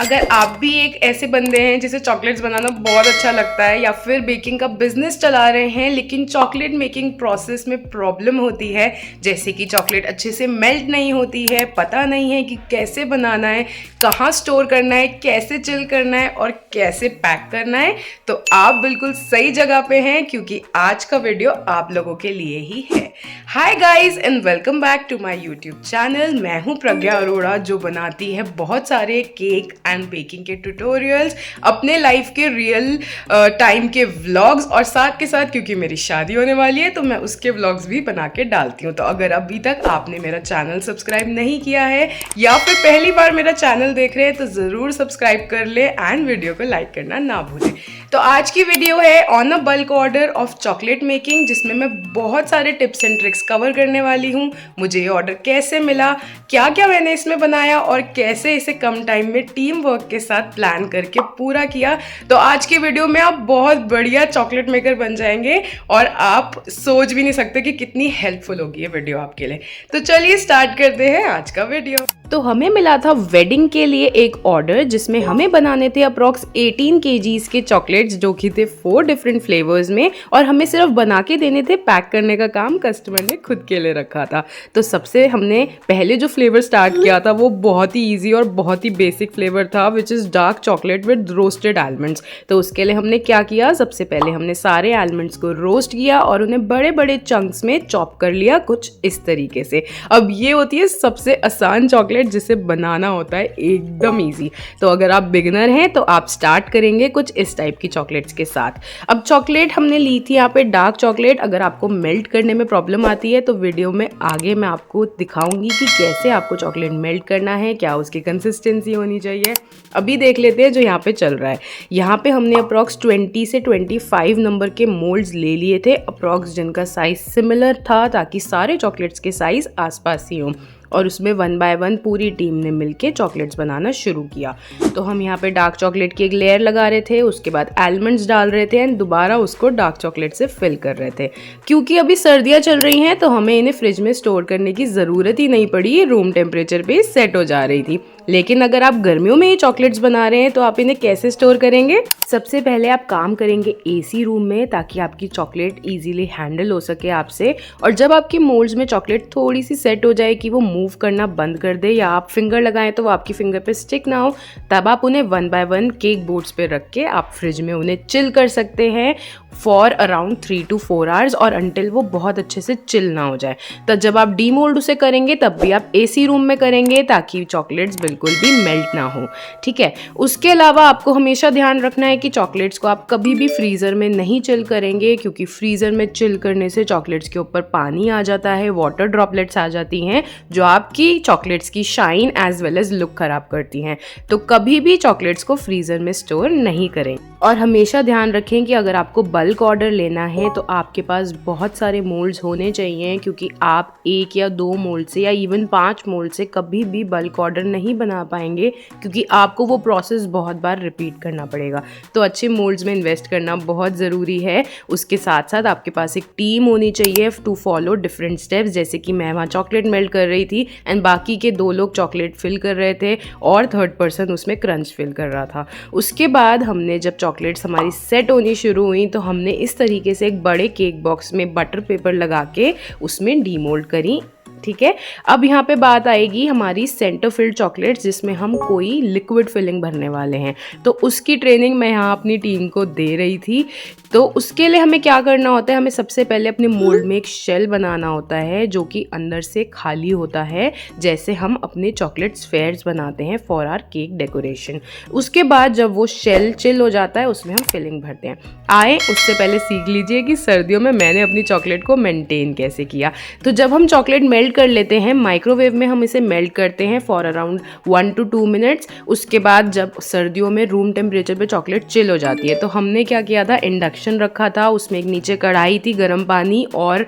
अगर आप भी एक ऐसे बंदे हैं जिसे चॉकलेट्स बनाना बहुत अच्छा लगता है या फिर बेकिंग का बिजनेस चला रहे हैं लेकिन चॉकलेट मेकिंग प्रोसेस में प्रॉब्लम होती है, जैसे कि चॉकलेट अच्छे से मेल्ट नहीं होती है, पता नहीं है कि कैसे बनाना है, कहाँ स्टोर करना है, कैसे चिल करना है और कैसे पैक करना है, तो आप बिल्कुल सही जगह पे हैं क्योंकि आज का वीडियो आप लोगों के लिए ही है। Hi guys and welcome back to my YouTube channel. मैं हूं प्रज्ञा अरोड़ा जो बनाती है बहुत सारे केक एंड बेकिंग के ट्यूटोरियल्स, अपने लाइफ के रियल टाइम के व्लॉग्स और साथ के साथ क्योंकि मेरी शादी होने वाली है तो मैं उसके व्लॉग्स भी बना के डालती हूँ। तो अगर अभी तक आपने मेरा चैनल सब्सक्राइब नहीं किया है या फिर पहली बार मेरा चैनल देख रहे हैं तो ज़रूर सब्सक्राइब कर ले एंड वीडियो को लाइक करना ना भूलें। तो आज की वीडियो है on a bulk order of chocolate making, जिसमें मैं बहुत सारे टिप्स एंड ट्रिक्स कवर करने वाली हूँ। मुझे ये ऑर्डर कैसे मिला, क्या क्या मैंने इसमें बनाया और कैसे इसे कम टाइम में टीम वर्क के साथ प्लान करके पूरा किया। तो आज की वीडियो में आप बहुत बढ़िया चॉकलेट मेकर बन जाएंगे और आप सोच भी नहीं सकते कि कितनी हेल्पफुल होगी ये वीडियो आपके लिए। तो चलिए स्टार्ट करते हैं आज का वीडियो। तो हमें मिला था वेडिंग के लिए एक ऑर्डर जिसमें हमें बनाने थे अप्रॉक्स 18 kgs के चॉकलेट्स जो कि थे 4 डिफरेंट फ्लेवर्स में, और हमें सिर्फ बना के देने थे। पैक करने का काम कस्टमर ने खुद के लिए रखा था। तो सबसे हमने पहले जो फ्लेवर स्टार्ट किया था वो बहुत ही ईजी और बहुत ही बेसिक फ्लेवर था, which is dark chocolate with roasted almonds. तो उसके लिए हमने क्या किया, सबसे पहले हमने सारे आलमंड्स को रोस्ट किया और उन्हें बड़े बड़े चंक्स में चॉप कर लिया कुछ इस तरीके से। अब ये होती है सबसे आसान चॉकलेट जिसे बनाना होता है एकदम इजी। तो अगर आप बिगिनर हैं तो आप स्टार्ट करेंगे कुछ इस टाइप की चॉकलेट्स के साथ। अब चॉकलेट हमने ली थी यहाँ पे डार्क चॉकलेट। अगर आपको मेल्ट करने में प्रॉब्लम आती है तो वीडियो में आगे मैं आपको दिखाऊंगी कि कैसे आपको चॉकलेट मेल्ट करना है, क्या उसकी कंसिस्टेंसी होनी चाहिए। अभी देख लेते हैं जो यहाँ पे चल रहा है। यहाँ पे हमने अप्रॉक्स 20 से 25 नंबर के मोल्ड्स ले लिए थे अप्रॉक्स, जिनका साइज सिमिलर था ताकि सारे चॉकलेट्स के साइज आसपास ही हों, और उसमें 1 बाय 1 पूरी टीम ने मिलके चॉकलेट्स बनाना शुरू किया। तो हम यहाँ पे डार्क चॉकलेट की एक लेयर लगा रहे थे, उसके बाद आलमंड्स डाल रहे थे एंड दोबारा उसको डार्क चॉकलेट से फिल कर रहे थे। क्योंकि अभी सर्दियाँ चल रही हैं तो हमें इन्हें फ्रिज में स्टोर करने की ज़रूरत ही नहीं पड़ी, ये रूम टेम्परेचर पे सेट हो जा रही थी। लेकिन अगर आप गर्मियों में ये चॉकलेट्स बना रहे हैं तो आप इन्हें कैसे स्टोर करेंगे? सबसे पहले आप काम करेंगे एसी रूम में ताकि आपकी चॉकलेट इजीली हैंडल हो सके आपसे। और जब आपके मोल्ड्स में चॉकलेट थोड़ी सी सेट हो जाए कि वो मूव करना बंद कर दे या आप फिंगर लगाएं तो वो आपकी फिंगर पे स्टिक ना हो, तब आप उन्हें 1 बाय 1 केक बोर्ड्स पे रख के आप फ्रिज में उन्हें चिल कर सकते हैं फॉर अराउंड 3 to 4 आवर्स, और अंटिल वो बहुत अच्छे से चिल ना हो जाए। तो जब आप डीमोल्ड उसे करेंगे तब भी आप एसी रूम में करेंगे ताकि चॉकलेट्स बिल्कुल भी मेल्ट ना हो, ठीक है। उसके अलावा आपको हमेशा ध्यान रखना है कि चॉकलेट्स को आप कभी भी फ्रीज़र में नहीं चिल करेंगे, क्योंकि फ्रीज़र में चिल करने से चॉकलेट्स के ऊपर पानी आ जाता है, वाटर ड्रॉपलेट्स आ जाती हैं जो आपकी चॉकलेट्स की shine as well as look खराब करती हैं। तो कभी भी चॉकलेट्स को फ्रीज़र में स्टोर नहीं करें। और हमेशा ध्यान रखें कि अगर आपको बल्क ऑर्डर लेना है तो आपके पास बहुत सारे मोल्ड्स होने चाहिए, क्योंकि आप 1 या 2 मोल्ड से या इवन 5 मोल्ड से कभी भी बल्क ऑर्डर नहीं बना पाएंगे, क्योंकि आपको वो प्रोसेस बहुत बार रिपीट करना पड़ेगा। तो अच्छे मोल्ड्स में इन्वेस्ट करना बहुत ज़रूरी है। उसके साथ साथ आपके पास एक टीम होनी चाहिए टू फॉलो डिफरेंट स्टेप्स, जैसे कि मैं वहाँ चॉकलेट मेल्ट कर रही थी एंड बाकी के 2 लोग चॉकलेट फिल कर रहे थे और 3rd पर्सन उसमें क्रंच फिल कर रहा था। उसके बाद हमने जब चॉकलेट्स हमारी सेट होनी शुरू हुई तो हमने इस तरीके से एक बड़े केक बॉक्स में बटर पेपर लगा के उसमें डीमोल्ड करी, ठीक है। अब यहाँ पे बात आएगी हमारी सेंटर फिल्ड चॉकलेट्स, जिसमें हम कोई लिक्विड फिलिंग भरने वाले हैं। तो उसकी ट्रेनिंग मैं यहाँ अपनी टीम को दे रही थी। तो उसके लिए हमें क्या करना होता है, हमें सबसे पहले अपने मोल्ड में एक शेल बनाना होता है जो कि अंदर से खाली होता है, जैसे हम अपने चॉकलेट स्फेयर्स बनाते हैं फॉर आवर केक डेकोरेशन। उसके बाद जब वो शेल चिल हो जाता है उसमें हम फिलिंग भरते हैं। आए उससे पहले सीख लीजिए कि सर्दियों में मैंने अपनी चॉकलेट को मेंटेन कैसे किया। तो जब हम चॉकलेट मेल्ट कर लेते हैं, माइक्रोवेव में हम इसे मेल्ट करते हैं फॉर अराउंड 1 to 2 मिनट्स। उसके बाद जब सर्दियों में रूम टेम्परेचर पे चॉकलेट चिल हो जाती है तो हमने क्या किया था, इंडक्शन रखा था, उसमें एक नीचे कढ़ाई थी, गर्म पानी और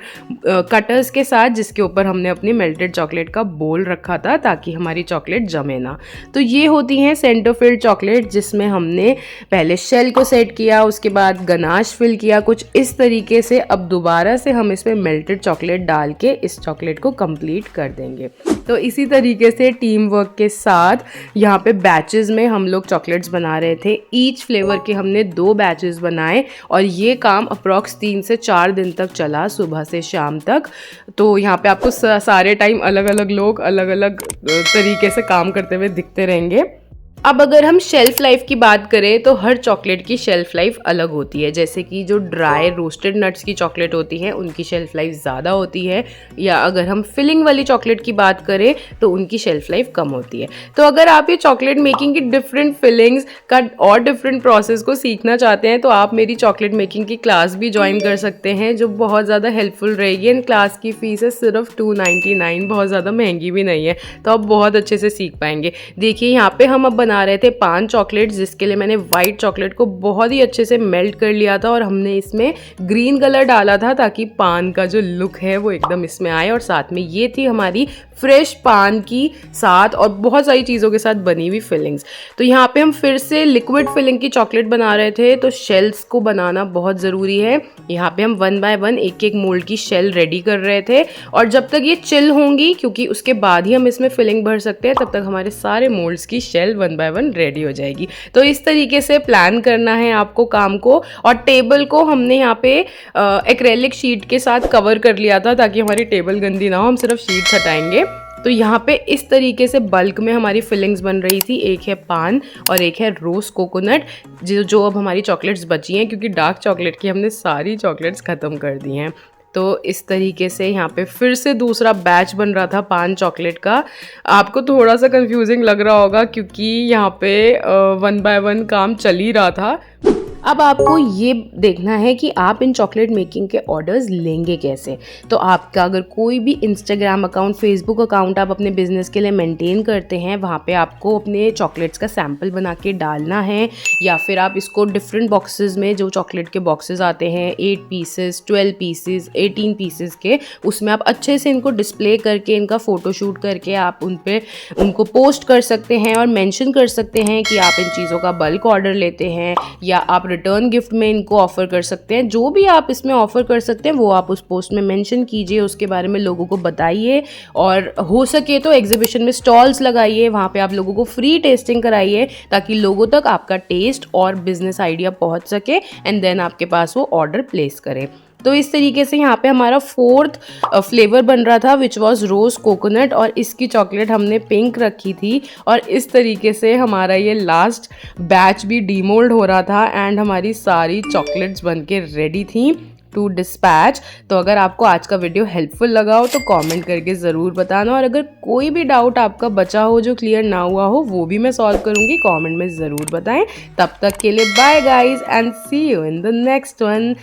कटर्स के साथ, जिसके ऊपर हमने अपनी मेल्टेड चॉकलेट का बोल रखा था ताकि हमारी चॉकलेट जमे ना। तो ये होती हैं सेंटर फिल्ड चॉकलेट, जिसमें हमने पहले शेल को सेट किया, उसके बाद गनाश फिल किया कुछ इस तरीके से। अब दोबारा से हम इसमें मेल्टेड चॉकलेट डाल के इस चॉकलेट को कंप्लीट कर देंगे। तो इसी तरीके से टीम वर्क के साथ यहाँ पे बैचेस में हम लोग चॉकलेट्स बना रहे थे। ईच फ्लेवर के हमने 2 बैचेस बनाए और ये काम अप्रॉक्स 3 से 4 दिन तक चला, सुबह से शाम तक। तो यहाँ पे आपको सारे टाइम अलग अलग लोग अलग अलग तरीके से काम करते हुए दिखते रहेंगे। अब अगर हम शेल्फ़ लाइफ की बात करें तो हर चॉकलेट की शेल्फ़ लाइफ अलग होती है। जैसे कि जो ड्राई रोस्टेड नट्स की चॉकलेट होती है उनकी शेल्फ़ लाइफ ज़्यादा होती है, या अगर हम फिलिंग वाली चॉकलेट की बात करें तो उनकी शेल्फ़ लाइफ कम होती है। तो अगर आप ये चॉकलेट मेकिंग की डिफरेंट फिलिंग्स का और डिफरेंट प्रोसेस को सीखना चाहते हैं तो आप मेरी चॉकलेट मेकिंग की क्लास भी ज्वाइन कर सकते हैं, जो बहुत ज़्यादा हेल्पफुल रहेगी। इन क्लास की फ़ीस है सिर्फ $299, बहुत ज़्यादा महंगी भी नहीं है, तो आप बहुत अच्छे से सीख पाएंगे। देखिए यहाँ पे हम अब बना रहे थे पान चॉकलेट्स, जिसके लिए मैंने वाइट चॉकलेट को बहुत ही अच्छे से मेल्ट कर लिया था और हमने इसमें ग्रीन कलर डाला था ताकि पान का जो लुक है वो एकदम इसमें आए। और साथ में ये थी हमारी फ्रेश पान की साथ और बहुत सारी चीज़ों के साथ बनी हुई फिलिंग्स। तो यहाँ पे हम फिर से लिक्विड फिलिंग की चॉकलेट बना रहे थे, तो शेल्स को बनाना बहुत ज़रूरी है। यहाँ पे हम 1 बाय 1 एक एक मोल्ड की शेल रेडी कर रहे थे और जब तक ये चिल होंगी, क्योंकि उसके बाद ही हम इसमें फिलिंग भर सकते हैं, तब तक हमारे सारे मोल्ड्स की शेल 1 बाय 1 रेडी हो जाएगी। तो इस तरीके से प्लान करना है आपको काम को। और टेबल को हमने यहाँ पे एक्रेलिक शीट के साथ कवर कर लिया था ताकि हमारी टेबल गंदी ना हो, हम सिर्फ शीट्स हटाएंगे। तो यहाँ पे इस तरीके से बल्क में हमारी फिलिंग्स बन रही थी। एक है पान और एक है रोज कोकोनट, जो अब हमारी चॉकलेट्स बची हैं, क्योंकि डार्क चॉकलेट की हमने सारी चॉकलेट्स ख़त्म कर दी हैं। तो इस तरीके से यहाँ पे फिर से दूसरा बैच बन रहा था पान चॉकलेट का। आपको थोड़ा सा कंफ्यूजिंग लग रहा होगा क्योंकि यहाँ पे 1 बाय 1 काम चल ही रहा था। अब आपको ये देखना है कि आप इन चॉकलेट मेकिंग के ऑर्डर्स लेंगे कैसे। तो आपका अगर कोई भी इंस्टाग्राम अकाउंट, फेसबुक अकाउंट आप अपने बिजनेस के लिए मेंटेन करते हैं, वहाँ पे आपको अपने चॉकलेट्स का सैंपल बना के डालना है, या फिर आप इसको डिफरेंट बॉक्सेस में, जो चॉकलेट के बॉक्सेस आते हैं 8 पीसेस, 12 पीसेस, 18 पीसेस के, उसमें आप अच्छे से इनको डिस्प्ले करके, इनका फ़ोटोशूट करके आप उनको पोस्ट कर सकते हैं और मेंशन कर सकते हैं कि आप इन चीज़ों का बल्क ऑर्डर लेते हैं, या आप रिटर्न गिफ्ट में इनको ऑफर कर सकते हैं। जो भी आप इसमें ऑफर कर सकते हैं वो आप उस पोस्ट में मेंशन कीजिए, उसके बारे में लोगों को बताइए। और हो सके तो एग्जीबिशन में स्टॉल्स लगाइए, वहाँ पे आप लोगों को फ्री टेस्टिंग कराइए ताकि लोगों तक आपका टेस्ट और बिजनेस आइडिया पहुँच सके एंड देन आपके पास वो ऑर्डर प्लेस करें। तो इस तरीके से यहाँ पे हमारा 4th फ्लेवर बन रहा था, विच वॉज रोज़ कोकोनट, और इसकी चॉकलेट हमने पिंक रखी थी। और इस तरीके से हमारा ये लास्ट बैच भी डीमोल्ड हो रहा था एंड हमारी सारी चॉकलेट्स बन के रेडी थी टू डिस्पैच। तो अगर आपको आज का वीडियो हेल्पफुल लगा हो तो कमेंट करके ज़रूर बताना, और अगर कोई भी डाउट आपका बचा हो जो क्लियर ना हुआ हो वो भी मैं सॉल्व करूँगी, कमेंट में ज़रूर बताएं। तब तक के लिए bye guys and see you in the next one.